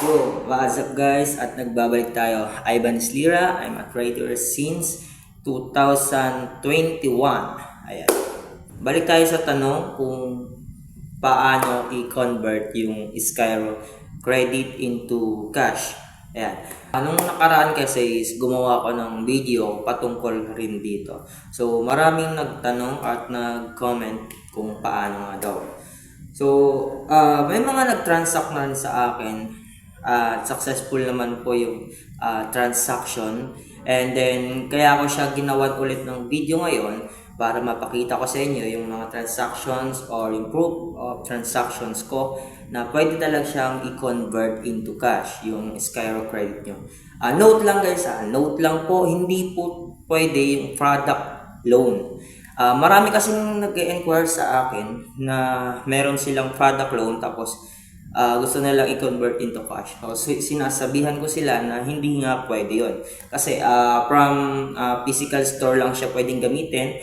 Yo, what's up guys? At nagbabalik tayo. Ivan Slira, I'm a trader since 2021. Ayan. Balik tayo sa tanong kung paano i-convert yung Skyro credit into cash. Ayan. Anong nakaraan kasi is gumawa ko ng video patungkol rin dito. So maraming nagtanong at nag-comment kung paano nga daw. So may mga nag-transact na rin sa akin at successful naman po yung transaction, and then kaya ako siya ginawan ulit ng video ngayon para mapakita ko sa inyo yung mga transactions or yung proof of transactions ko na pwede talaga siyang i-convert into cash yung Skyro credit nyo. Note lang guys, note lang po, hindi po pwede yung product loan. Marami kasing nag-inquire sa akin na meron silang product loan tapos gusto nilang i-convert into cash. So, sinasabihan ko sila na hindi nga pwede yun. Kasi from physical store lang siya pwedeng gamitin.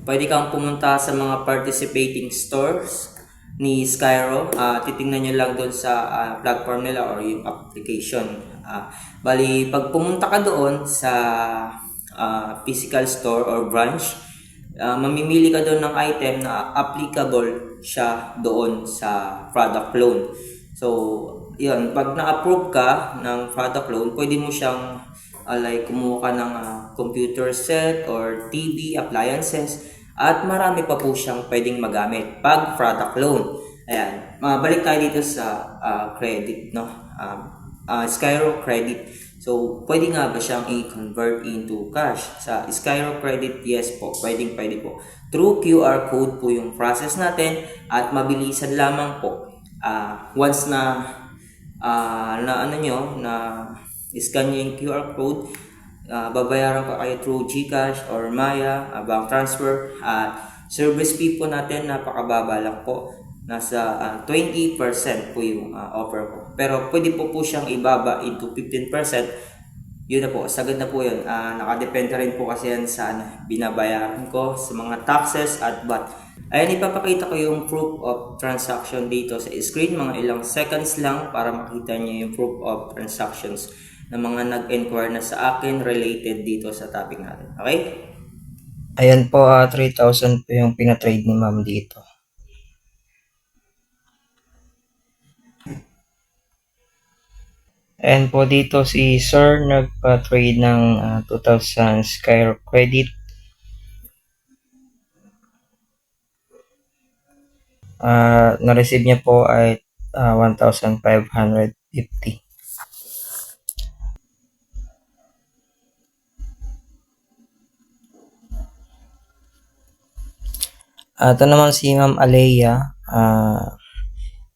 Pwede kang pumunta sa mga participating stores ni Skyro. Titingnan nyo lang doon sa platform nila or yung application. Bali, pag pumunta ka doon sa physical store or branch, mamimili ka doon ng item na applicable siya doon sa product loan. So, yun, pag na-approve ka ng product loan, pwede mo siyang like kumuha ka ng computer set or TV, appliances, at marami pa po siyang pwedeng magamit pag product loan. Ayan, balik tayo dito sa credit, no? Skyro credit. So, pwede nga ba siyang i-convert into cash? Sa Skyro credit, yes po, pwede po. Through QR code po yung process natin at mabilisan lamang po. Once na scan nyo yung QR code, babayaran pa kayo through GCash or Maya, bank transfer. Service fee po natin napakababa lang po, nasa 20% po yung offer ko, pero pwede po siyang ibaba into 15%. Yun na po, sagad na po yun. Nakadepende rin po kasi yan sa binabayaran ko sa mga taxes at VAT. Ayan, ipapakita ko yung proof of transaction dito sa screen. Mga ilang seconds lang para makita niyo yung proof of transactions ng mga nag-inquire na sa akin related dito sa topic natin. Okay? Ayan po, 3,000 po yung pinatrade ni ma'am dito. And po dito si Sir nagpa-trade ng 2,000 Skyro credit. Na-receive niya po ay 1,550. Ito naman si Ma'am Alea.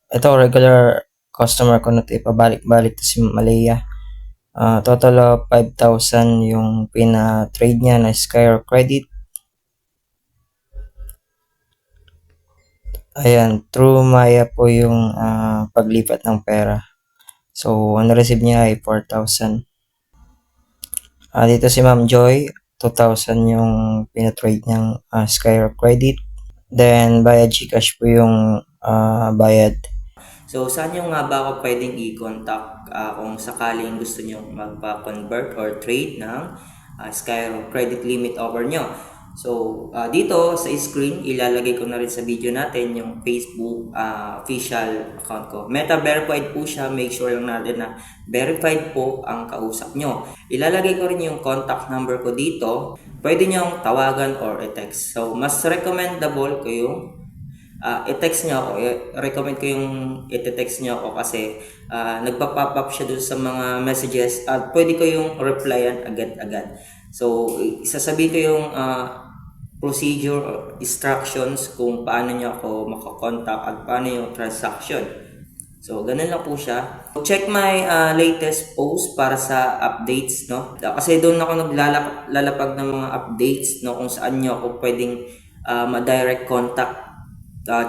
Ito regular customer ko na ito. Ipabalik-balik to si Ma'am Alea. Total of 5,000 yung pina-trade niya na Skyro credit. Ayan, through Maya po yung paglipat ng pera. So, ang na-receive niya ay 4,000. Dito si Ma'am Joy, 2,000 yung pinatrade niyang Skyro credit. Then, via GCash po yung bayad. So, saan nyo nga ba ako pwedeng i-contact kung sakaling gusto nyo magpa-convert or trade ng Skyro credit limit offer nyo? So, dito sa screen, ilalagay ko na rin sa video natin yung Facebook official account ko. Meta verified po siya. Make sure lang natin na verified po ang kausap nyo. Ilalagay ko rin yung contact number ko dito. Pwede nyo tawagan or i-text. So, mas recommendable ko yung i-text nyo ako. Recommend ko yung i-text nyo ako kasi nagpa-pop up siya dun sa mga messages at pwede ko yung replyan agad-agad. So, isasabihin ko yung procedure or instructions kung paano nyo ako makakontakt at paano yung transaction. So, ganun lang po siya. Check my latest post para sa updates, no? Kasi doon ako naglalapag ng mga updates, no? Kung saan nyo ako pwedeng ma-direct contact.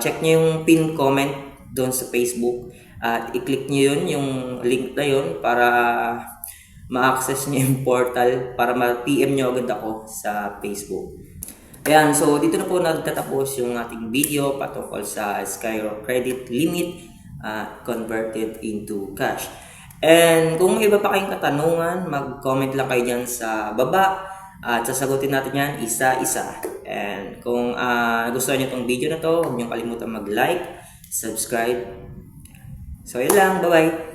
Check nyo yung pin comment doon sa Facebook at i-click nyo yun, yung link na yun para ma-access nyo yung portal para ma-PM nyo agad ako sa Facebook. Ayan, so dito na po nagtatapos yung ating video patungkol sa Skyro credit limit converted into cash. And kung may iba pa kayong katanungan, mag-comment lang kayo dyan sa baba at sasagutin natin yan isa-isa. And kung gusto niyo itong video na to, huwag niyo kalimutan mag-like, subscribe. So yun lang, bye-bye!